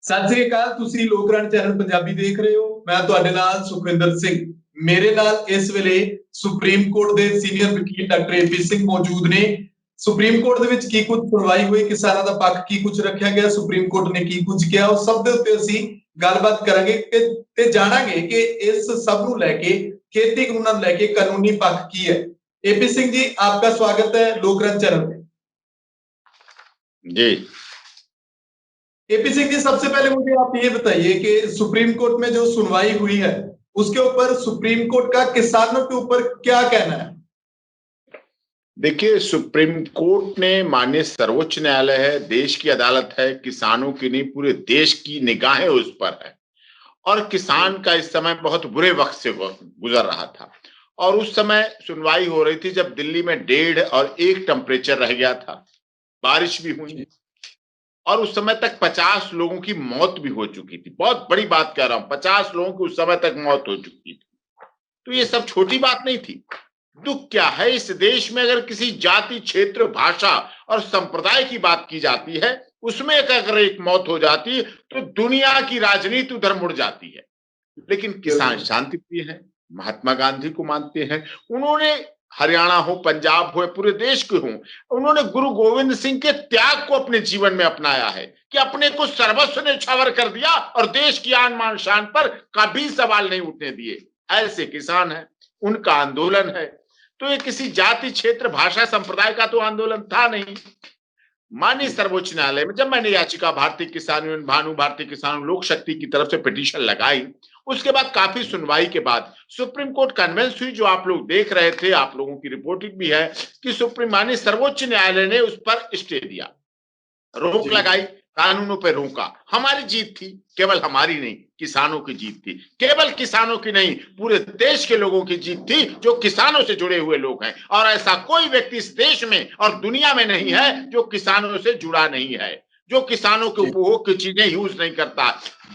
सत श्री अकाल। ਤੁਸੀਂ ਲੋਕਰਾਣ ਚੈਨਲ ਪੰਜਾਬੀ ਦੇਖ ਰਹੇ ਹੋ। ਮੈਂ ਤੁਹਾਡੇ ਨਾਲ ਸੁਖਵਿੰਦਰ ਸਿੰਘ। ਮੇਰੇ ਨਾਲ ਇਸ ਵੇਲੇ ਸੁਪਰੀਮ ਕੋਰਟ ਦੇ ਸੀਨੀਅਰ ਵਕੀਲ ਡਾਕਟਰ ਏਪੀ ਸਿੰਘ ਮੌਜੂਦ ਨੇ। ਸੁਪਰੀਮ ਕੋਰਟ ਦੇ ਵਿੱਚ ਕੀ ਕੁਝ ਸੁਣਵਾਈ ਹੋਈ, ਕਿਸਾਨਾਂ ਦਾ ਪੱਖ ਕੀ ਕੁਝ ਰੱਖਿਆ ਗਿਆ, ਸੁਪਰੀਮ ਕੋਰਟ ਨੇ ਕੀ ਕੁਝ ਕਿਹਾ, ਉਹ ਸਭ ਦੇ ਉੱਤੇ ਅਸੀਂ ਗੱਲਬਾਤ ਕਰਾਂਗੇ ਤੇ ਜਾਣਾਂਗੇ ਕਿ ਇਸ ਸਭ ਨੂੰ ਲੈ ਕੇ खेती कानून ਨੂੰ ਲੈ ਕੇ ਕਾਨੂੰਨੀ पक्ष की है। एपी सिंह जी, आपका स्वागत है लोकरंज चैनल में। जी एपी सिंह जी, सबसे पहले मुझे आप ये बताइए कि सुप्रीम कोर्ट में जो सुनवाई हुई है उसके ऊपर सुप्रीम कोर्ट का किसानों के ऊपर क्या कहना है? देखिए, सुप्रीम कोर्ट ने माननीय सर्वोच्च न्यायालय है, देश की अदालत है, किसानों की नहीं पूरे देश की निगाहें उस पर है। और किसान का इस समय बहुत बुरे वक्त से गुजर रहा था और उस समय सुनवाई हो रही थी जब दिल्ली में 1.5 और 1 टेम्परेचर रह गया था, बारिश भी हुई और उस समय तक 50 लोगों की मौत भी हो चुकी थी। बहुत बड़ी बात कह रहा हूं, 50 लोगों की उस समय तक मौत हो चुकी थी। तो ये सब छोटी बात नहीं थी। दुख क्या है, इस देश में अगर किसी जाति, क्षेत्र, भाषा और संप्रदाय की बात की जाती है, उसमें अगर एक मौत हो जाती तो दुनिया की राजनीति उधर मुड़ जाती है। लेकिन किसान शांतिप्रिय है, महात्मा गांधी को मानते हैं। उन्होंने हरियाणा हो, पंजाब हो, पूरे देश के हों, उन्होंने गुरु गोविंद सिंह के त्याग को अपने जीवन में अपनाया है कि अपने को सर्वस्व न्यौछावर कर दिया और देश की आन मान शान पर कभी सवाल नहीं उठने दिए। ऐसे किसान हैं, उनका आंदोलन है। तो ये किसी जाति, क्षेत्र, भाषा, संप्रदाय का तो आंदोलन था नहीं। माननीय सर्वोच्च न्यायालय में जब मैंने याचिका भारतीय किसान यूनियन, भानु भारतीय किसान लोक शक्ति की तरफ से पिटीशन लगाई, उसके बाद काफी सुनवाई के बाद सुप्रीम कोर्ट कन्विंस हुई, जो आप लोग देख रहे थे, आप लोगों की रिपोर्टिंग भी है कि माननीय सर्वोच्च न्यायालय ने उस पर स्टे दिया, रोक लगाई, कानूनों पर रोका। हमारी जीत थी, केवल हमारी नहीं, किसानों की जीत थी। केवल किसानों की नहीं, पूरे देश के लोगों की जीत थी जो किसानों से जुड़े हुए लोग हैं। और ऐसा कोई व्यक्ति इस देश में और दुनिया में नहीं है जो किसानों से जुड़ा नहीं है, जो किसानों के उपभोग की चीजें यूज नहीं करता।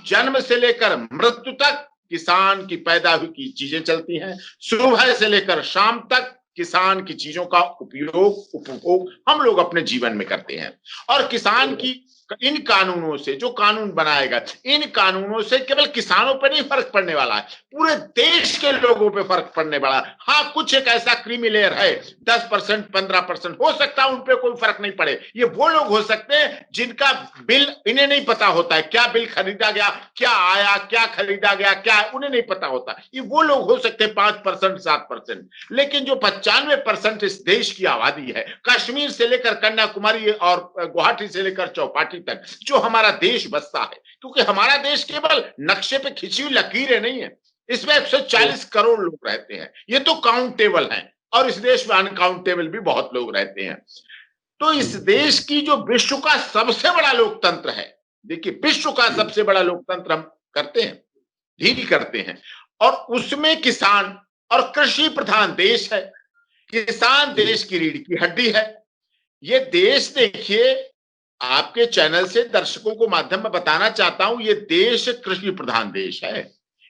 जन्म से लेकर मृत्यु तक किसान की पैदा हुई की चीजें चलती हैं। सुबह से लेकर शाम तक किसान की चीजों का उपयोग, उपभोग हम लोग अपने जीवन में करते हैं। और किसान की इन कानूनों से, जो कानून बनाएगा, इन कानूनों से केवल किसानों पर नहीं फर्क पड़ने वाला है, पूरे देश के लोगों पे फर्क पड़ने वाला है। हाँ, कुछ एक ऐसा क्रीमी लेयर है, 10%, 15% हो सकता है उन पे कोई फर्क नहीं पड़े। ये वो लोग हो सकते हैं जिनका बिल इन्हें नहीं पता होता है, क्या बिल खरीदा गया, क्या आया, क्या खरीदा गया, क्या उन्हें नहीं पता होता। ये वो लोग हो सकते हैं 5%, 7%। लेकिन जो 95% इस देश की आबादी है, कश्मीर से लेकर कन्याकुमारी और गुवाहाटी से लेकर चौपाटी तक जो हमारा देश बसता है, क्योंकि हमारा देश केवल नक्शे पे खिंची हुई लकीरें नहीं है, इसमें 140 करोड़ लोग रहते हैं। ये तो काउंटेबल हैं और इस देश में अनकाउंटेबल भी बहुत लोग रहते हैं। तो इस देश की जो विश्व का सबसे बड़ा लोकतंत्र है, देखिए विश्व का सबसे बड़ा लोकतंत्र हम करते हैं, डील करते हैं, और उसमें किसान और कृषि प्रधान देश है। किसान देश की रीढ़ की हड्डी है। ये देश, देखिए, आपके चैनल से दर्शकों को माध्यम में बताना चाहता हूं, ये देश कृषि प्रधान देश है।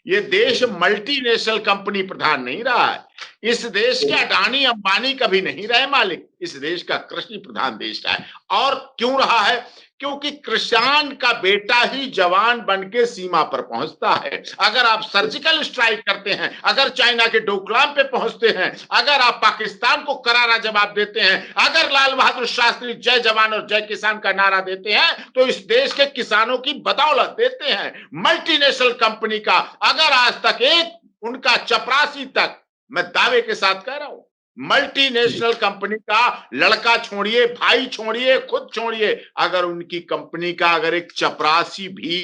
ये देश मल्टीनेशनल कंपनी प्रधान नहीं रहा है। इस देश के अडानी अंबानी कभी नहीं रहे मालिक। इस देश का कृषि प्रधान देश है। और क्यों रहा है? क्योंकि किसान का बेटा ही जवान बन के सीमा पर पहुंचता है। अगर आप सर्जिकल स्ट्राइक करते हैं, अगर चाइना के डोकलाम पे पहुंचते हैं, अगर आप पाकिस्तान को करारा जवाब देते हैं, अगर लाल बहादुर शास्त्री जय जवान और जय किसान का नारा देते हैं, तो इस देश के किसानों की बदौलत देते हैं। मल्टीनेशनल कंपनी का अगर आज तक एक उनका चपरासी तक, मैं दावे के साथ कह रहा हूं, मल्टीनेशनल कंपनी का लड़का छोड़िए, भाई छोड़िए, खुद छोड़िए, अगर उनकी कंपनी का अगर एक चपरासी भी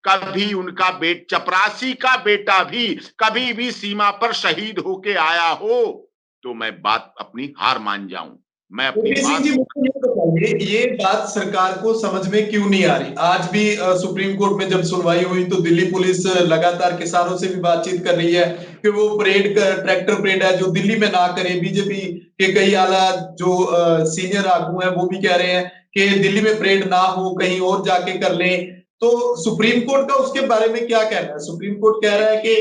कभी उनका चपरासी का बेटा भी कभी भी सीमा पर शहीद होके आया हो, तो मैं बात अपनी हार मान जाऊं। मैं अपनी बात, ये बात सरकार को समझ में क्यों नहीं आ रही? आज भी सुप्रीम कोर्ट में जब सुनवाई हुई तो दिल्ली पुलिस लगातार किसानों से भी बातचीत कर रही है कि वो परेड, ट्रैक्टर परेड है जो दिल्ली में ना करे। बीजेपी के कई आला जो सीनियर आगू हैं वो भी कह रहे हैं कि दिल्ली में परेड ना हो, कहीं और जाके कर लें। तो सुप्रीम कोर्ट का उसके बारे में क्या कहना है? सुप्रीम कोर्ट कह रहा है कि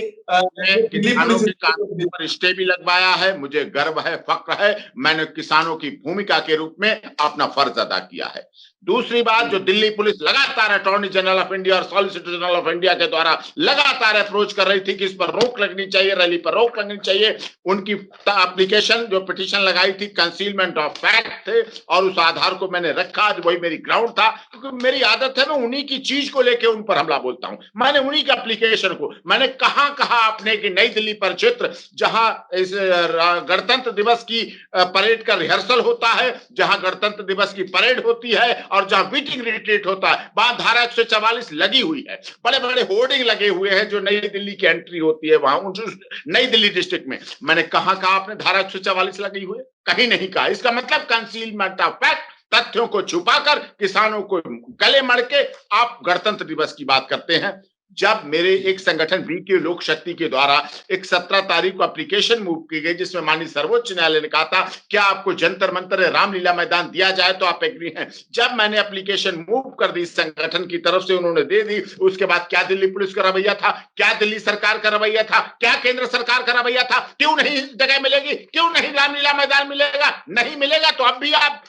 किसानों के कानून पर स्टे भी लगवाया है। मुझे गर्व है, फक्र है, मैंने किसानों की भूमिका के रूप में अपना फर्ज अदा किया है। दूसरी बात, जो दिल्ली पुलिस लगातार अटॉर्नी जनरल ऑफ इंडिया और सॉलिसिटर जनरल ऑफ इंडिया के द्वारा लगातार अप्रोच कर रही थी कि इस पर रोक लगनी चाहिए, रैली पर रोक लगनी चाहिए, उनकी एप्लीकेशन जो पिटीशन लगाई थी कंसीलमेंट ऑफ फैक्ट थे और उस आधार को मैंने रखा, वही मेरी ग्राउंड था, क्योंकि मेरी आदत है मैं उन्हीं की चीज को लेकर उन पर हमला बोलता हूं। मैंने उन्हीं के एप्लीकेशन को, मैंने कहां कहा आपने कि नई दिल्ली परिक्षेत्र जहां इस गणतंत्र दिवस की परेड का रिहर्सल होता है, जहां गणतंत्र दिवस की परेड होती है और जहां बीटिंग रिट्रीट होता है, वहां धारा 144 लगी हुई है, बड़े बड़े होर्डिंग लगे हुए हैं जो नई दिल्ली की एंट्री होती है वहां नई दिल्ली डिस्ट्रिक्ट में। मैंने कहा आपने धारा 144 लगी हुई है? कहीं नहीं कहा। इसका मतलब कंसीलमेंट ऑफ फैक्ट, तथ्यों को छुपाकर किसानों को गले मड़ के आप गणतंत्र दिवस की बात करते हैं। जब मेरे एक संगठन वीके लोक शक्ति के द्वारा एक 17 तारीख को एप्लीकेशन मूव की गई जिसमें माननीय सर्वोच्च न्यायालय ने कहा था क्या आपको जंतर मंतर रामलीला मैदान दिया जाए तो आप एग्री हैं, जब मैंने एप्लीकेशन मूव कर दी संगठन की तरफ से, उन्होंने दे दी, उसके बाद क्या दिल्ली पुलिस का रवैया था, क्या दिल्ली सरकार का रवैया था, क्या केंद्र सरकार का रवैया था, क्यों नहीं जगह मिलेगी, क्यों नहीं रामलीला मैदान मिलेगा? नहीं मिलेगा तो अब भी आप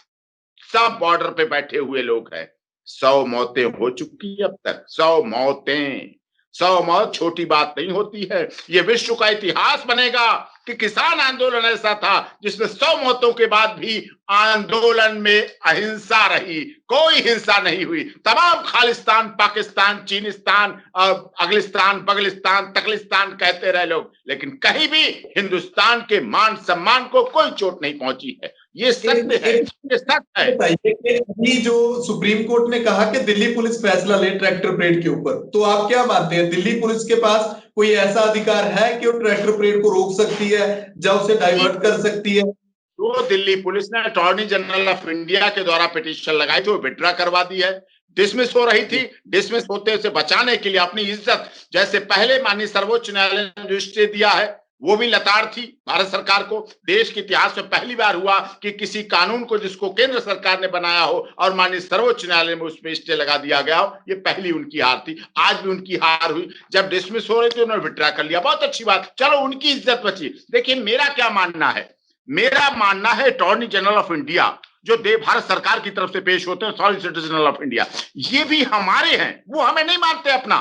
सब बॉर्डर पे बैठे हुए लोग हैं। 100 मौतें हो चुकी अब तक, 100 मौतें। 100 मौत छोटी बात नहीं होती है। ये विश्व का इतिहास बनेगा कि किसान आंदोलन ऐसा था जिसमें 100 मौतों के बाद भी आंदोलन में अहिंसा रही, कोई हिंसा नहीं हुई। तमाम खालिस्तान, पाकिस्तान, चीनिस्तान, अगलिस्तान, बगलिस्तान, तकलिस्तान कहते रहे लोग, लेकिन कहीं भी हिंदुस्तान के मान सम्मान को कोई चोट नहीं पहुंची है। ये सत्य है, ये सच है। बताइए कि अभी जो सुप्रीम कोर्ट ने कहा कि दिल्ली पुलिस फैसला ले ट्रैक्टर परेड के ऊपर, तो आप क्या मानते हैं दिल्ली पुलिस के पास कोई ऐसा अधिकार है कि वो ट्रैक्टर परेड को रोक सकती है या उसे डाइवर्ट कर सकती है? तो दिल्ली पुलिस ने अटॉर्नी जनरल ऑफ इंडिया के द्वारा पिटीशन लगाई थी, वो विड्रॉ करवा दी है। डिसमिस हो रही थी, डिसमिस होते से बचाने के लिए अपनी इज्जत, जैसे पहले माननीय सर्वोच्च न्यायालय ने जो स्टे दिया है वो भी लताड़ थी भारत सरकार को। देश के इतिहास में पहली बार हुआ कि किसी कानून को जिसको केंद्र सरकार ने बनाया हो और माननीय सर्वोच्च न्यायालय में उसमें स्टे लगा दिया गया हो, ये पहली उनकी हार थी। आज भी उनकी हार हुई, जब डिसमिस हो रही थी उन्होंने विड्रॉ कर लिया, बहुत अच्छी बात, चलो उनकी इज्जत बची। देखिए मेरा क्या मानना है, मेरा मानना है अटॉर्नी जनरल ऑफ इंडिया जो भारत सरकार की तरफ से पेश होते हैं, सॉलिसिटर जनरल ऑफ इंडिया, ये भी हमारे हैं। वो हमें नहीं मानते अपना,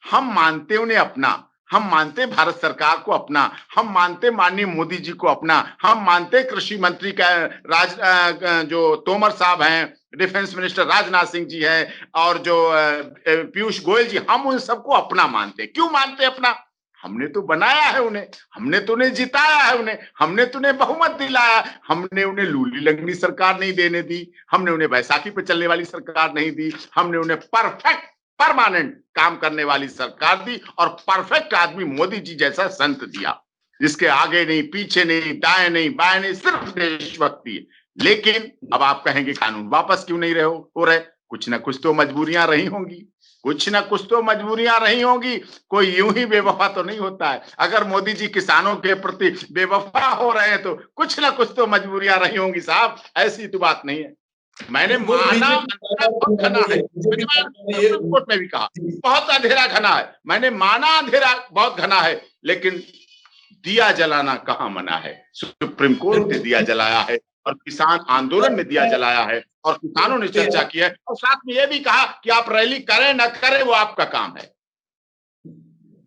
हम मानते उन्हें अपना। हम मानते भारत सरकार को अपना, हम मानते माननीय मोदी जी को अपना, हम मानते कृषि मंत्री का जो तोमर साहब हैं, डिफेंस मिनिस्टर राजनाथ सिंह जी हैं और जो पीयूष गोयल जी, हम उन सबको अपना मानते। क्यों मानते अपना? हमने तो बनाया है उन्हें, हमने तो उन्हें जिताया है उन्हें, हमने तो उन्हें बहुमत दिलाया, हमने उन्हें लूली लंगड़ी सरकार नहीं देने दी, हमने उन्हें बैसाखी पे चलने वाली सरकार नहीं दी, हमने उन्हें परफेक्ट परमानेंट काम करने वाली सरकार दी और परफेक्ट आदमी मोदी जी जैसा संत दिया, जिसके आगे नहीं, पीछे नहीं, दाएं नहीं, बाएं नहीं, सिर्फ देशभक्ति। लेकिन अब आप कहेंगे कानून वापस क्यों नहीं हो रहे? कुछ ना कुछ तो मजबूरियां रही होंगी, कुछ ना कुछ तो मजबूरियां रही होंगी। कोई यूं ही बेवफा तो नहीं होता है। अगर मोदी जी किसानों के प्रति बेवफा हो रहे हैं तो कुछ ना कुछ तो मजबूरियां रही होंगी साहब, ऐसी तो बात नहीं है। मैंने माना बहुत घना है, कोर्ट में भी कहा बहुत अंधेरा घना है, मैंने माना अंधेरा बहुत घना है, लेकिन दिया जलाना कहाँ मना है? सुप्रीम कोर्ट ने दिया जलाया है और किसान आंदोलन में दिया जलाया है और किसानों ने चर्चा की है और साथ में यह भी कहा कि आप रैली करें ना करें वो आपका काम है।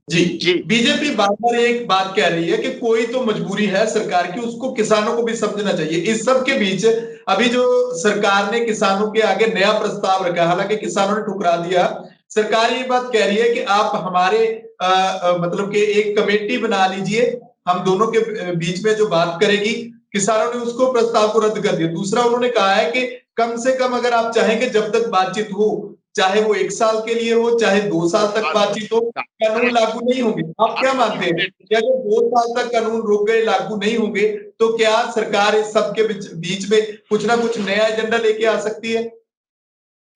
जी जी, बीजेपी बार बार एक बात कह रही है कि कोई तो मजबूरी है सरकार की, उसको किसानों को भी समझना चाहिए। इस सब के बीच अभी जो सरकार ने किसानों के आगे नया प्रस्ताव रखा, हालांकि किसानों ने ठुकरा दिया, सरकार ये बात कह रही है कि आप हमारे मतलब कि एक कमेटी बना लीजिए, हम दोनों के बीच में जो बात करेगी। किसानों ने उसको प्रस्ताव को रद्द कर दिया। दूसरा उन्होंने कहा है कि कम से कम अगर आप चाहेंगे जब तक बातचीत हो, चाहे वो 1 साल के लिए हो, चाहे 2 साल तक बातचीत हो, कानून लागू नहीं होंगे। आप क्या मानते हैं कि अगर 2 साल तक कानून रुक गए, लागू नहीं होंगे, तो क्या सरकार इस सब के बीच में कुछ ना कुछ नया एजेंडा लेके आ सकती है?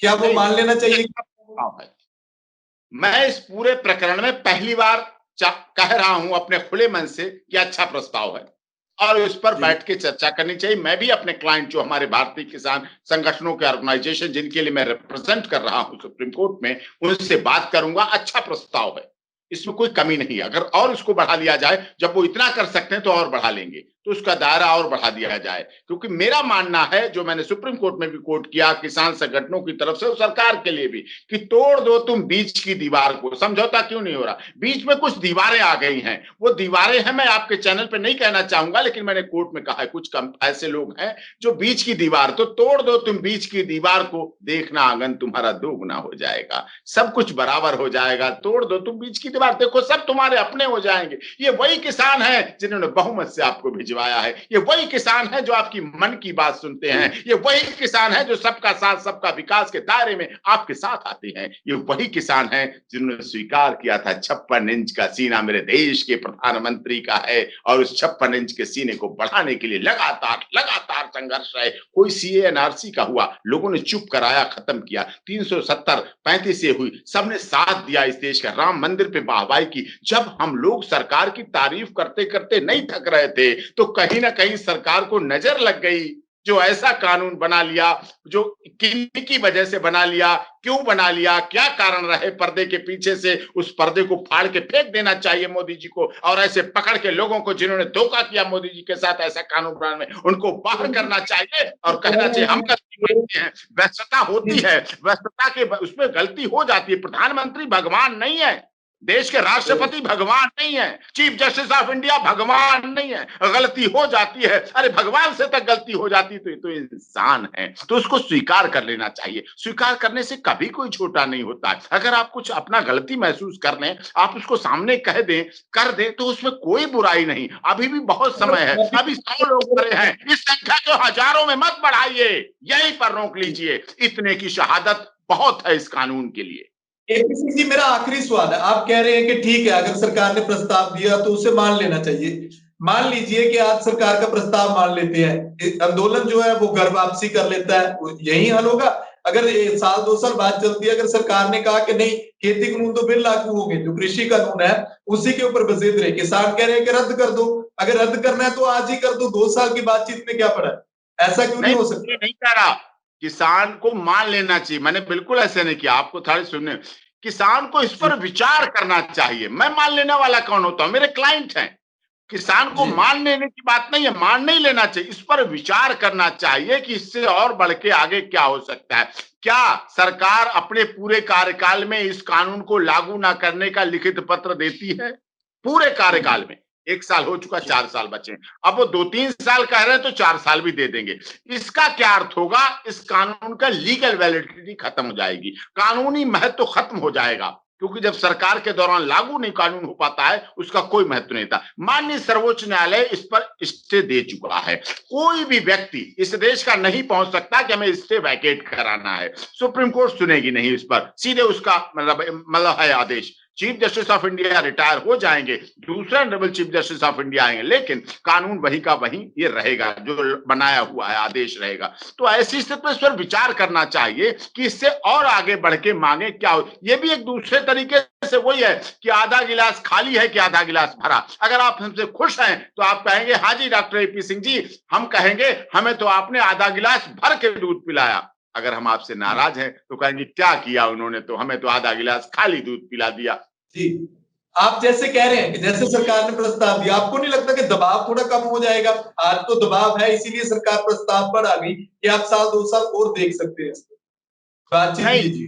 क्या वो मान लेना चाहिए? मैं इस पूरे प्रकरण में पहली बार कह रहा हूं अपने खुले मन से कि अच्छा प्रस्ताव है और उस पर बैठ के चर्चा करनी चाहिए। मैं भी अपने क्लाइंट जो हमारे भारतीय किसान संगठनों के ऑर्गेनाइजेशन जिनके लिए मैं रिप्रेजेंट कर रहा हूं सुप्रीम कोर्ट में, उनसे बात करूंगा। अच्छा प्रस्ताव है, इसमें कोई कमी नहीं है। अगर और उसको बढ़ा लिया जाए, जब वो इतना कर सकते हैं तो और बढ़ा लेंगे। तो उसका दायरा और बढ़ा दिया जाए। क्योंकि मेरा मानना है, जो मैंने सुप्रीम कोर्ट में भी कोर्ट किया किसान संगठनों की तरफ से और सरकार के लिए भी, कि तोड़ दो तुम बीच की दीवार को। समझौता क्यों नहीं हो रहा? बीच में कुछ दीवारें आ गई हैं, वो दीवारें हैं, मैं आपके चैनल पे नहीं कहना चाहूंगा, लेकिन मैंने कोर्ट में कहा है कुछ कम ऐसे लोग हैं जो बीच की दीवार, तो तोड़ दो तुम बीच की दीवार को, देखना आंगन तुम्हारा दोगुना हो जाएगा, सब कुछ बराबर हो जाएगा। तोड़ दो तुम बीच की दीवार, देखो सब तुम्हारे अपने हो जाएंगे। ये वही किसान है जिन्होंने बहुमत से आपको भिजवाया है, ये वही किसान है जो आपकी मन की बात सुनते हैं, ये वही किसान है जो सबका साथ सबका विकास के दायरे में आपके साथ आते हैं, ये वही किसान है जिन्होंने स्वीकार किया था 56 इंच का सीना मेरे देश के प्रधानमंत्री का है, और उस 56 इंच के सीने को बढ़ाने के लिए लगातार लगातार संघर्ष है। कोई सीए एनआरसी का हुआ, लोगों ने चुप कराया, खत्म किया। 370 35 से हुई, सबने साथ दिया इस देश का। राम मंदिर पे वाहवाही की। जब हम लोग सरकार की तारीफ करते करते नहीं थक रहे थे, तो कहीं ना कहीं सरकार को नजर लग गई, जो ऐसा कानून बना लिया, जो किन की वजह से बना लिया, क्यों बना लिया, क्या कारण रहे पर्दे के पीछे से, उस पर्दे को फाड़ के फेंक देना चाहिए मोदी जी को, और ऐसे पकड़ के लोगों को जिन्होंने धोखा किया मोदी जी के साथ ऐसा कानून बनाने में, उनको बाहर करना चाहिए और कहना चाहिए हम गलती मानते हैं। व्यस्तता होती है, व्यस्तता के उसमें गलती हो जाती है। प्रधानमंत्री भगवान नहीं है, देश के राष्ट्रपति भगवान नहीं है, चीफ जस्टिस ऑफ इंडिया भगवान नहीं है, गलती हो जाती है। अरे भगवान से तक गलती हो जाती तो ये तो इंसान है, तो उसको स्वीकार कर लेना चाहिए। स्वीकार करने से कभी कोई छोटा नहीं होता है। अगर आप कुछ अपना गलती महसूस कर लें, आप उसको सामने कह दें, कर दें, तो उसमें कोई बुराई नहीं। अभी भी बहुत समय है, अभी 100 लोग मरे हैं, इस संख्या को हजारों में मत बढ़ाइए, यहीं पर रोक लीजिए। इतने की शहादत बहुत है इस कानून के लिए। एपीसी जी, मेरा आखिरी सवाल है। आप कह रहे हैं कि ठीक है, अगर सरकार ने प्रस्ताव दिया तो उसे मान लेना चाहिए। मान लीजिए कि आज सरकार का प्रस्ताव मान लेते हैं, आंदोलन जो है वो घर वापसी कर लेता है, यही हल होगा? अगर साल 2 साल बाद चलती है, अगर सरकार ने कहा कि नहीं, खेती कानून तो फिर लागू हो गए, जो कृषि कानून है उसी के ऊपर बसेद रहे, किसान कह रहे हैं कि रद्द कर दो, अगर रद्द करना है तो आज ही कर दो, 2 साल की बातचीत में क्या पड़ा है? ऐसा क्यों नहीं हो सकता? नहीं कह रहा किसान को मान लेना चाहिए, मैंने बिल्कुल ऐसे नहीं किया, आपको थोड़ी सुनने। किसान को इस पर विचार करना चाहिए। मैं मान लेने वाला कौन होता हूं? मेरे क्लाइंट हैं। किसान को मान लेने की बात नहीं है, मान नहीं लेना चाहिए, इस पर विचार करना चाहिए कि इससे और बढ़ के आगे क्या हो सकता है। क्या सरकार अपने पूरे कार्यकाल में इस कानून को लागू ना करने का लिखित पत्र देती है? पूरे कार्यकाल में 1 साल हो चुका, 4 साल बचे, अब वो 2-3 साल कह रहे हैं तो 4 साल भी दे देंगे। इसका क्या अर्थ होगा? इस कानून का लीगल वैलिडिटी खत्म हो जाएगी, कानूनी महत्व खत्म हो जाएगा, क्योंकि जब सरकार के दौरान लागू नहीं कानून हो पाता है, उसका कोई महत्व नहीं था। माननीय सर्वोच्च न्यायालय इस पर स्टे दे चुका है। कोई भी व्यक्ति इस देश का नहीं पहुंच सकता कि हमें स्टे वैकेट कराना है, सुप्रीम कोर्ट सुनेगी नहीं इस पर, सीधे उसका मतलब है आदेश। Chief justice of India retire हो जाएंगे, दूसरा double chief justice of India आएंगे, लेकिन कानून वही का वही ये रहेगा, जो बनाया हुआ है आदेश रहेगा। तो ऐसी स्थिति में इस पर विचार करना चाहिए कि इससे और आगे बढ़ के मांगे क्या हो। ये भी एक दूसरे तरीके से वही है कि आधा गिलास खाली है कि आधा गिलास भरा। अगर आप हमसे खुश हैं तो आप कहेंगे हाँ जी डॉक्टर एपी सिंह जी, हम कहेंगे हमें तो आपने आधा गिलास भर के दूध पिलाया। अगर हम आपसे नाराज हैं तो कहेंगे क्या किया उन्होंने, तो हमें तो आधा गिलास खाली दूध पिला दिया। जी, आप जैसे कह रहे हैं कि जैसे सरकार ने प्रस्ताव दिया, आपको नहीं लगता कि दबाव थोड़ा कम हो जाएगा? आज तो दबाव है, इसीलिए सरकार प्रस्ताव पर आ गई कि आप साल 2 साल और देख सकते हैं इसको। बातचीत नहीं, कीजिए।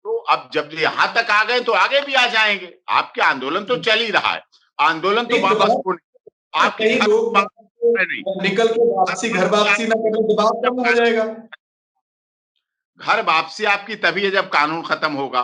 तो अब जब यहां तक आ गए तो आगे भी आ जाएंगे। आपके आंदोलन तो चल ही रहा है, आंदोलन तो वापस हो नहीं, आपकी कई लोग नहीं निकल के वापसी, घर वापसी ना करें, दबाव कम हो जाएगा। घर वापसी आपकी तभी है जब कानून खत्म होगा।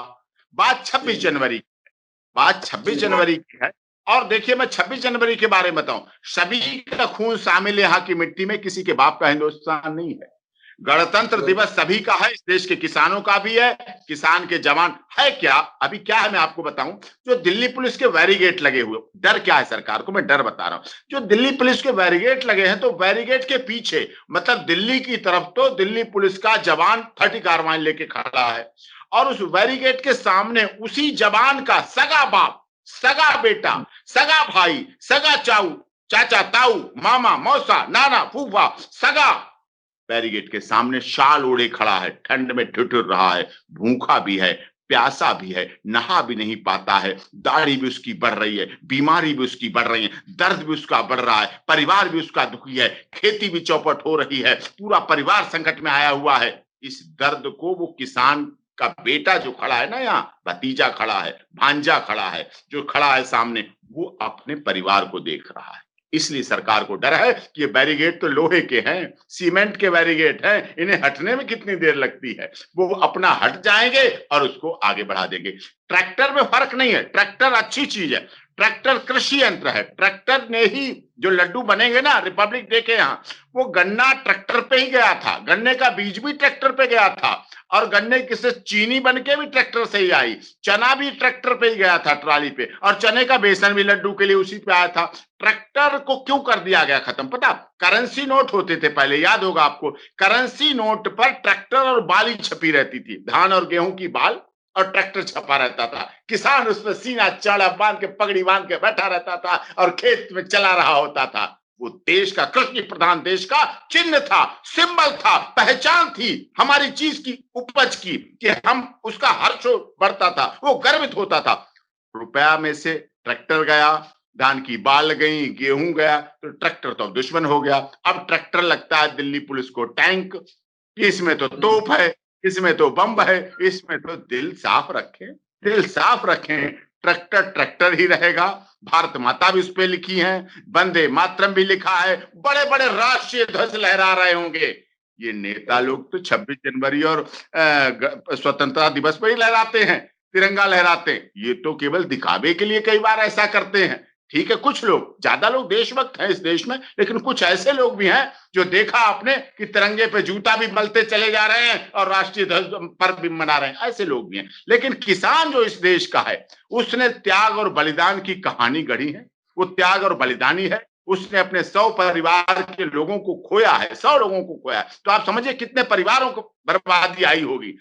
बात 26 जनवरी की है, बात 26 जनवरी की है। और देखिए, मैं 26 जनवरी के बारे में बताऊं, सभी का खून शामिल है यहाँ की मिट्टी में, किसी के बाप का हिंदुस्तान नहीं है। गणतंत्र दिवस सभी का है, इस देश के किसानों का भी है, किसान के जवान है। क्या अभी क्या है मैं आपको बताऊं, जो दिल्ली पुलिस के बैरिगेट लगे हुए, डर क्या है सरकार को, मैं डर बता रहा हूं। जो दिल्ली पुलिस के बैरिगेट लगे हैं, तो बैरिगेट के पीछे मतलब दिल्ली की तरफ तो दिल्ली पुलिस का जवान 30 कार्बाइन लेके खड़ा है, और उस बैरिगेट के सामने उसी जवान का सगा बाप, सगा बेटा, सगा भाई, सगा चाऊ, चाचा, ताऊ, मामा, मौसा, नाना, फूफा, सगा बैरिगेट के सामने शाल ओढ़े खड़ा है, ठंड में ठिठुर रहा है, भूखा भी है, प्यासा भी है, नहा भी नहीं पाता है, दाढ़ी भी उसकी बढ़ रही है, बीमारी भी उसकी बढ़ रही है, दर्द भी उसका बढ़ रहा है, परिवार भी उसका दुखी है, खेती भी चौपट हो रही है, पूरा परिवार संकट में आया हुआ है। इस दर्द को वो किसान का बेटा जो खड़ा है ना, यहाँ भतीजा खड़ा है, भांजा खड़ा है, जो खड़ा है सामने, वो अपने परिवार को देख रहा है। इसलिए सरकार को डर है कि ये बैरिकेड तो लोहे के हैं, सीमेंट के बैरिकेड हैं, इन्हें हटने में कितनी देर लगती है। वो अपना हट जाएंगे और उसको आगे बढ़ा देंगे। ट्रैक्टर में फर्क नहीं है, ट्रैक्टर अच्छी चीज है, ट्रैक्टर कृषि यंत्र है। ट्रैक्टर ने ही जो लड्डू बनेंगे ना रिपब्लिक डे के यहाँ, वो गन्ना ट्रैक्टर पे ही गया था, गन्ने का बीज भी ट्रैक्टर पे गया था, और गन्ने की से चीनी बन के भी ट्रैक्टर से ही आई, चना भी ट्रैक्टर पे ही गया था ट्राली पे, और चने का बेसन भी लड्डू के लिए उसी पे आया था। ट्रैक्टर को क्यों कर दिया गया खत्म पता? करेंसी नोट होते थे पहले, याद होगा आपको, करेंसी नोट पर ट्रैक्टर और बाल ही छपी रहती थी, धान और गेहूं की बाल और ट्रैक्टर छपा रहता था। किसान उसमें सीना चाड़ा बांध के, पगड़ी बांध के बैठा रहता था और खेत में चला रहा होता था। वो देश का, कृषि प्रधान देश का चिन्ह था, सिंबल था, पहचान थी हमारी चीज की, उपज की, कि हम उसका हर्ष बढ़ता था, वो गर्वित होता था। रुपया में से ट्रैक्टर गया, धान की बाल गई, गेहूं गया, तो ट्रैक्टर तो दुश्मन हो गया। अब ट्रैक्टर लगता है दिल्ली पुलिस को टैंक, इसमें तो तोप है, इसमें तो बम है, इसमें तो दिल साफ रखें, दिल साफ रखें। ट्रैक्टर ट्रैक्टर ही रहेगा। भारत माता भी उस पे लिखी है, वंदे मातरम भी लिखा है, बड़े बड़े राष्ट्रीय ध्वज लहरा रहे होंगे। ये नेता लोग तो 26 जनवरी और स्वतंत्रता दिवस पर ही लहराते हैं, तिरंगा लहराते हैं। ये तो केवल दिखावे के लिए कई बार ऐसा करते हैं। ठीक है, कुछ लोग, ज्यादा लोग देशभक्त हैं इस देश में, लेकिन कुछ ऐसे लोग भी हैं जो देखा आपने कि तिरंगे पे जूता भी मलते चले जा रहे हैं और राष्ट्रीय ध्वज पर्व भी मना रहे हैं, ऐसे लोग भी हैं। लेकिन किसान जो इस देश का है, उसने त्याग और बलिदान की कहानी गढ़ी है, वो त्याग और बलिदानी है। उसने अपने 100 परिवार के लोगों को खोया है, 100 लोगों को खोया है। तो आप समझिए कितने परिवारों को बर्बादी आई होगी।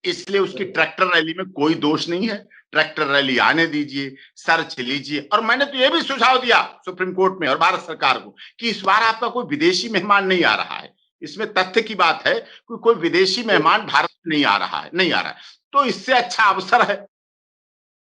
इसलिए उसकी ट्रैक्टर रैली में कोई दोष नहीं है। ट्रैक्टर रैली आने दीजिए, सर्च लीजिए। और मैंने तो यह भी सुझाव दिया सुप्रीम कोर्ट में और भारत सरकार को कि इस बार आपका कोई विदेशी मेहमान नहीं आ रहा है। इसमें तथ्य की बात है कि कोई विदेशी मेहमान भारत में नहीं आ रहा है, नहीं आ रहा है। तो इससे अच्छा अवसर है।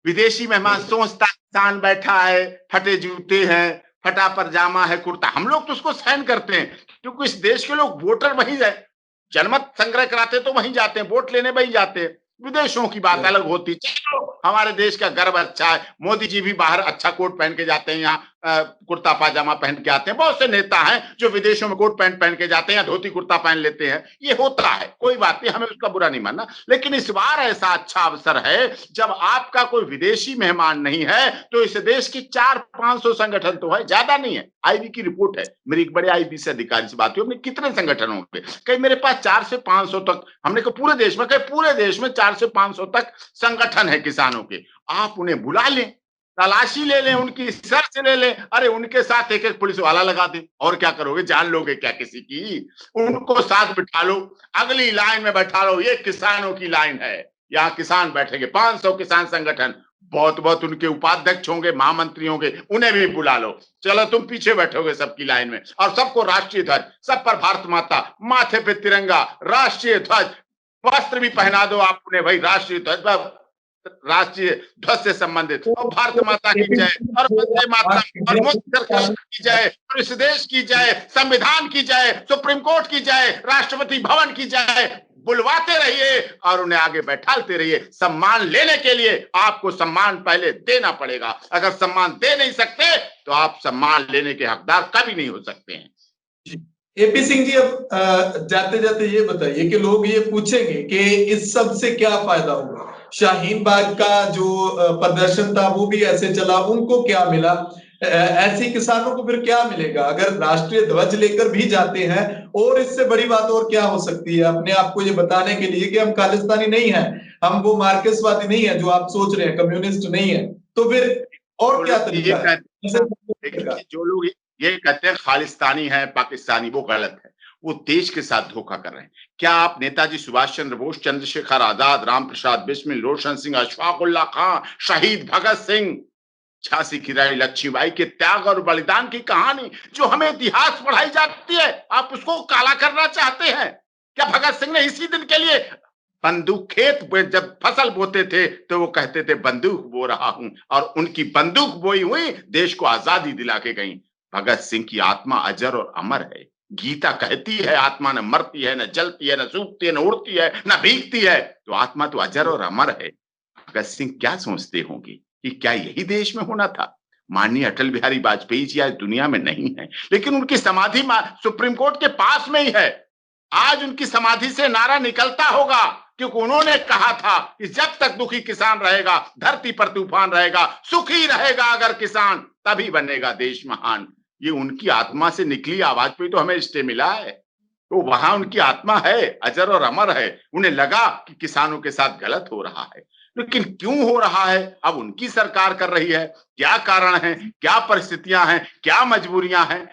विदेशी मेहमान सोचता किसान बैठा है, फटे जूते हैं, फटा पजामा है, कुर्ता, हम लोग तो उसको सहन करते हैं क्योंकि इस देश के लोग वोटर वहीं जाए, जनमत संग्रह कराते तो वहीं जाते हैं, वोट लेने वहीं जाते हैं। विदेशों की बात अलग होती। चलो हमारे देश का गर्व अच्छा है, मोदी जी भी बाहर अच्छा कोट पहन के जाते हैं, यहाँ कुर्ता पाजामा पहन के आते हैं। बहुत से नेता हैं जो विदेशों में कोट पैंट पहन के जाते हैं या धोती कुर्ता पहन लेते हैं, ये होता है, कोई बात नहीं, हमें उसका बुरा नहीं मानना। लेकिन इस बार ऐसा अच्छा अवसर है जब आपका कोई विदेशी मेहमान नहीं है, तो इस देश की 400-500 संगठन तो है, ज्यादा नहीं है। आईबी की रिपोर्ट है, मेरी एक बड़े आईबी से अधिकारी से बात हुई, हमने कितने संगठन होंगे, कहीं मेरे पास 4 से 500 तक, हमने कहा पूरे देश में, कहीं पूरे देश में 4 से 500 तक संगठन है किसानों के। आप उन्हें बुला लें, तलाशी ले लें, उनकी सर्च ले लें, अरे उनके साथ एक एक पुलिस वाला लगा दें, और क्या करोगे, जान लोगे क्या किसी की? उनको साथ बिठा लो, अगली लाइन में बैठा लो, ये किसानों की लाइन है, यहाँ किसान बैठेंगे, 500 किसान संगठन, बहुत बहुत उनके उपाध्यक्ष होंगे, महामंत्री होंगे, उन्हें भी बुला लो, चलो तुम पीछे बैठोगे सबकी लाइन में, और सबको राष्ट्रीय ध्वज, सब पर भारत माता, माथे पे तिरंगा, राष्ट्रीय ध्वज, वस्त्र भी पहना दो आप उन्हें भाई, राष्ट्रीय ध्वज, राष्ट्रीय ध्वज से संबंधित, और भारत माता की जय, और वंदे मातरम, और मोदी सरकार की जय, और इस देश की जय, संविधान की जय, सुप्रीम कोर्ट की जय, राष्ट्रपति भवन की जय, बुलवाते रहिए और उन्हें आगे बैठाते रहिए। सम्मान लेने के लिए आपको सम्मान पहले देना पड़ेगा। अगर सम्मान दे नहीं सकते तो आप सम्मान लेने के हकदार कभी नहीं हो सकते हैं। एपी सिंह जी, अब जाते जाते ये बताइए कि लोग ये पूछेंगे कि इस सब से क्या फायदा होगा? शाहीन बाग का जो प्रदर्शन था वो भी ऐसे चला, उनको क्या मिला? ऐसे किसानों को फिर क्या मिलेगा अगर राष्ट्रीय ध्वज लेकर भी जाते हैं? और इससे बड़ी बात और क्या हो सकती है अपने आप को ये बताने के लिए कि हम खालिस्तानी नहीं है, हम वो मार्क्सवादी नहीं है जो आप सोच रहे हैं, कम्युनिस्ट नहीं है, तो फिर और क्या तरीका है? जो लोग ये कहते हैं खालिस्तानी है, पाकिस्तानी, वो गलत है, वो देश के साथ धोखा कर रहे हैं। क्या आप नेताजी सुभाष चंद्र बोस, चंद्रशेखर आजाद, राम प्रसाद बिस्मिल, रोशन सिंह, अशफाक उल्लाह खां, शहीद भगत सिंह, झांसी की रानी लक्ष्मीबाई के त्याग और बलिदान की कहानी जो हमें इतिहास पढ़ाई जाती है, आप उसको काला करना चाहते हैं? क्या भगत सिंह ने इसी दिन के लिए बंदूक खेत जब फसल बोते थे तो वो कहते थे बंदूक बो रहा हूं, और उनकी बंदूक बोई हुई देश को आजादी दिला के गई। भगत सिंह की आत्मा अजर और अमर है। गीता कहती है आत्मा न मरती है, न जलती है, न सूखती है, न उड़ती है, न भीगती है। तो आत्मा तो अजर और अमर है। भगत सिंह क्या सोचते होंगे कि क्या यही देश में होना था? माननीय अटल बिहारी वाजपेयी जी आज दुनिया में नहीं है, लेकिन उनकी समाधि सुप्रीम कोर्ट के पास में ही है। आज उनकी समाधि से नारा निकलता होगा, क्योंकि उन्होंने कहा था कि जब तक दुखी किसान रहेगा धरती पर तूफान रहेगा, सुखी रहेगा अगर किसान तभी बनेगा देश महान। ये उनकी आत्मा से निकली आवाज पे तो हमें स्टे मिला है। तो वहां उनकी आत्मा है, अजर और अमर है। उन्हें लगा कि किसानों के साथ गलत हो रहा है, लेकिन क्यों हो रहा है अब उनकी सरकार कर रही है। क्या कारण है, क्या परिस्थितियां हैं, क्या मजबूरियां हैं।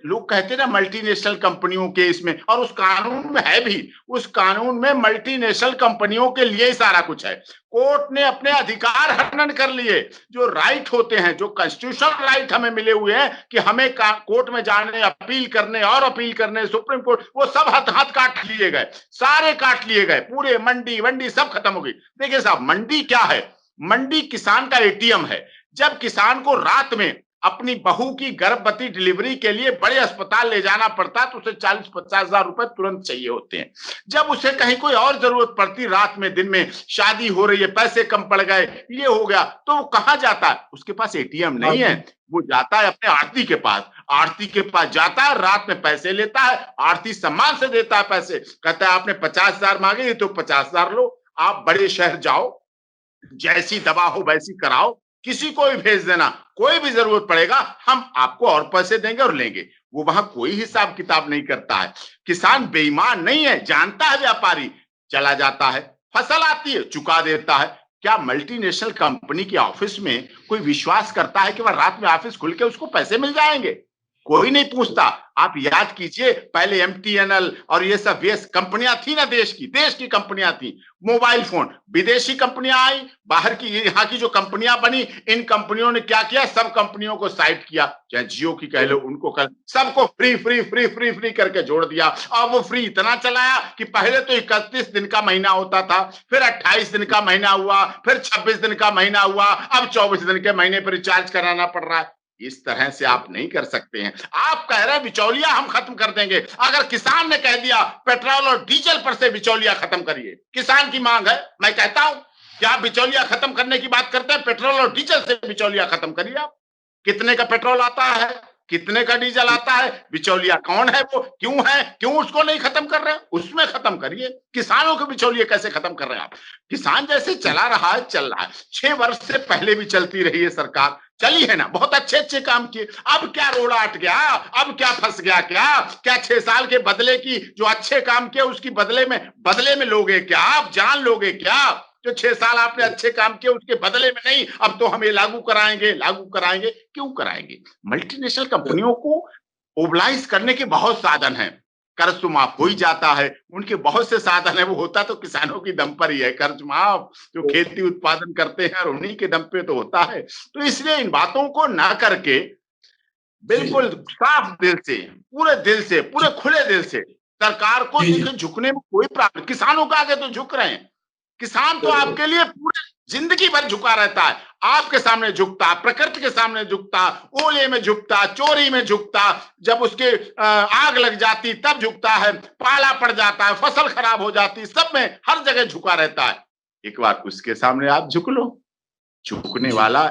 लोग कहते हैं ना मल्टीनेशनल कंपनियों के इसमें, और उस कानून में है भी, उस कानून में मल्टीनेशनल कंपनियों के लिए ही सारा कुछ है। कोर्ट ने अपने अधिकार हनन कर लिए। जो राइट होते हैं, जो कॉन्स्टिट्यूशनल राइट हमें मिले हुए हैं कि हमें कोर्ट में जाने, अपील करने और अपील करने सुप्रीम कोर्ट, वो सब हाथ काट लिए गए, सारे काट लिए गए। पूरे मंडी वंडी सब खत्म हो गई। देखिए साहब, मंडी क्या है? मंडी किसान का एटीएम है। जब किसान को रात में अपनी बहू की गर्भवती डिलीवरी के लिए बड़े अस्पताल ले जाना पड़ता है तो उसे 40-50 हजार रुपए तुरंत चाहिए होते हैं। जब उसे कहीं कोई और जरूरत पड़ती, रात में, दिन में, शादी हो रही है, पैसे कम पड़ गए, ये हो गया, तो वो कहां जाता है? उसके पास एटीएम नहीं है। वो जाता है अपने आड़ती के पास। आड़ती के पास जाता है, रात में पैसे लेता है, आड़ती सम्मान से देता है पैसे, कहता है आपने 50,000 मांगे तो 50,000 लो, आप बड़े शहर जाओ, जैसी दवा हो वैसी कराओ, किसी को भी भेज देना, कोई भी जरूरत पड़ेगा हम आपको और पैसे देंगे और लेंगे। वो वहां कोई हिसाब किताब नहीं करता है। किसान बेईमान नहीं है, जानता है व्यापारी, चला जाता है, फसल आती है चुका देता है। क्या मल्टीनेशनल कंपनी के ऑफिस में कोई विश्वास करता है कि वह रात में ऑफिस खुल के उसको पैसे मिल जाएंगे? कोई नहीं पूछता। आप याद कीजिए, पहले एमटीएनएल और ये सब कंपनियां थी ना, देश की कंपनियां थी। मोबाइल फोन, विदेशी कंपनियां आई, बाहर की, यहाँ की जो कंपनियां बनी, इन कंपनियों ने क्या किया? सब कंपनियों को साइट किया, चाहे जियो की कह लो, उनको कह, सबको free free free free free करके जोड़ दिया। और वो फ्री इतना चलाया कि पहले तो 31 दिन का महीना होता था, फिर 28 दिन का महीना हुआ, फिर 26 दिन का महीना हुआ, अब 24 दिन के महीने पर रिचार्ज कराना पड़ रहा है। इस तरह से आप नहीं कर सकते हैं। आप कह रहे हैं बिचौलिया हम खत्म कर देंगे। अगर किसान ने कह दिया पेट्रोल और डीजल पर से बिचौलिया खत्म करिए, किसान की मांग है, मैं कहता हूं कि आप बिचौलिया खत्म करने की बात करते हैं, पेट्रोल और डीजल से बिचौलिया खत्म करिए। आप कितने का पेट्रोल आता है, कितने का डीजल आता है, बिचौलिया कौन है, वो क्यों है, क्यों उसको नहीं खत्म कर रहे हैं? उसमें खत्म करिए। किसानों के बिचौलिए कैसे खत्म कर रहे हैं आप? किसान जैसे चला रहा है चल रहा है। 6 वर्ष से पहले भी चलती रही है सरकार, चली है ना, बहुत अच्छे अच्छे काम किए। अब क्या रोड़ा अट गया, अब क्या फंस गया? क्या 6 साल के बदले की जो अच्छे काम किए उसकी बदले में लोगे क्या? आप जान लोगे क्या? जो 6 साल आपने अच्छे काम किए उसके बदले में नहीं, अब तो हम ये लागू कराएंगे। क्यों कराएंगे? मल्टीनेशनल कंपनियों को ओबलाइज करने के बहुत साधन हैं। कर्ज तो माफ हो ही जाता है, उनके बहुत से साधन है। वो होता तो किसानों की दम पर ही है कर्ज माफ, जो खेती उत्पादन करते हैं, और उन्हीं के दम पे तो होता है। तो इसलिए इन बातों को ना करके बिल्कुल साफ दिल से, पूरे दिल से, पूरे खुले दिल से सरकार को झुकने में कोई प्रॉब्लम, किसानों के आगे तो झुक रहे हैं। किसान तो आपके लिए पूरे जिंदगी भर झुका रहता है, आपके सामने झुकता, प्रकृति के सामने झुकता, ओले में झुकता, चोरी में झुकता, जब उसके आग लग जाती तब झुकता है, पाला पड़ जाता है, फसल खराब हो जाती, सब में हर जगह झुका रहता है। एक बार उसके सामने आप झुक लो। झुकने वाला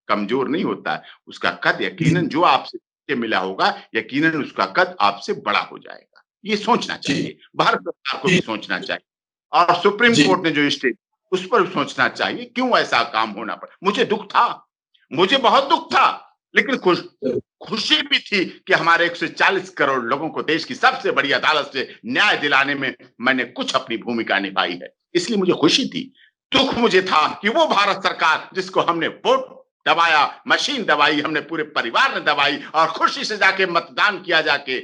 कमजोर नहीं होता है, उसका कद यकीनन जो आपसे मिला होगा, यकीनन उसका कद आपसे बड़ा हो जाएगा। ये सोचना चाहिए, भारत सरकार को भी सोचना चाहिए, और सुप्रीम कोर्ट ने जो स्टेट उस पर सोचना चाहिए क्यों ऐसा काम होना पड़ा। मुझे दुख था, मुझे बहुत दुख था, लेकिन खुशी भी थी कि हमारे 140 करोड़ लोगों को देश की सबसे बड़ी अदालत से न्याय दिलाने में मैंने कुछ अपनी भूमिका निभाई है, इसलिए मुझे खुशी थी। दुख मुझे था कि वो भारत सरकार जिसको हमने वोट दबाया, मशीन दबाई, हमने पूरे परिवार ने दबाई, और खुशी से जाके मतदान किया, जाके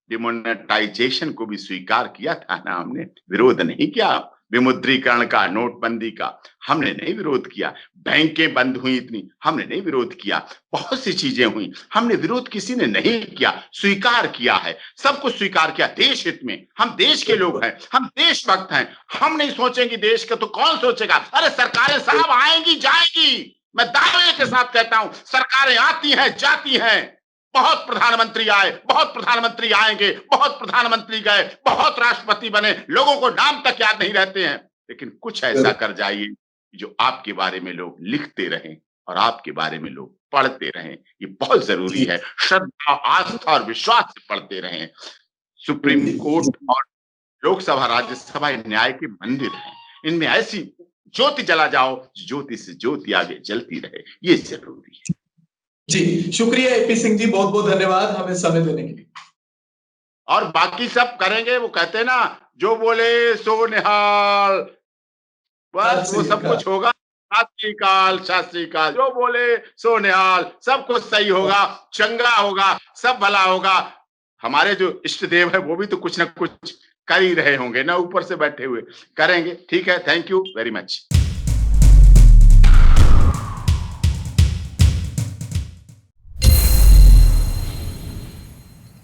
डिमोनेटाइजेशन को भी स्वीकार किया था ना, हमने विरोध नहीं किया, विमुद्रीकरण का, नोटबंदी का। हमने नहीं विरोध किया। बैंकें बंद हुई इतनी, हमने नहीं विरोध किया। बहुत सी चीजें हुई, हमने विरोध किसी ने नहीं किया, स्वीकार किया है, सब कुछ स्वीकार किया देश हित में। हम देश के लोग हैं, हम देशभक्त हैं। हम नहीं सोचेंगे देश का तो कौन सोचेगा? अरे सरकारें साहब आएंगी जाएंगी, मैं दावे के साथ कहता हूं, सरकारें आती हैं जाती हैं। बहुत प्रधानमंत्री आए, बहुत प्रधानमंत्री आएंगे, बहुत प्रधानमंत्री गए, बहुत राष्ट्रपति बने, लोगों को नाम तक याद नहीं रहते हैं। लेकिन कुछ ऐसा कर जाइए जो आपके बारे में लोग लिखते रहें और आपके बारे में लोग पढ़ते रहें। ये बहुत जरूरी है। श्रद्धा, आस्था और विश्वास से पढ़ते रहें। सुप्रीम कोर्ट और लोकसभा, राज्यसभा न्याय के मंदिर हैं। इनमें ऐसी ज्योति जला जाओ, ज्योति से ज्योति आगे जलती रहे, ये जरूरी है। जी, शुक्रिया एपी सिंह जी, बहुत बहुत धन्यवाद हमें समय देने के लिए। और बाकी सब करेंगे, वो कहते हैं ना, जो बोले सो निहाल, बस वो सब कुछ होगा। सत श्री अकाल, सत श्री अकाल, जो बोले सो निहाल, सब कुछ सही होगा, चंगा होगा, सब भला होगा। हमारे जो इष्ट देव है वो भी तो कुछ ना कुछ कर ही रहे होंगे ना, ऊपर से बैठे हुए करेंगे। ठीक है, थैंक यू वेरी मच।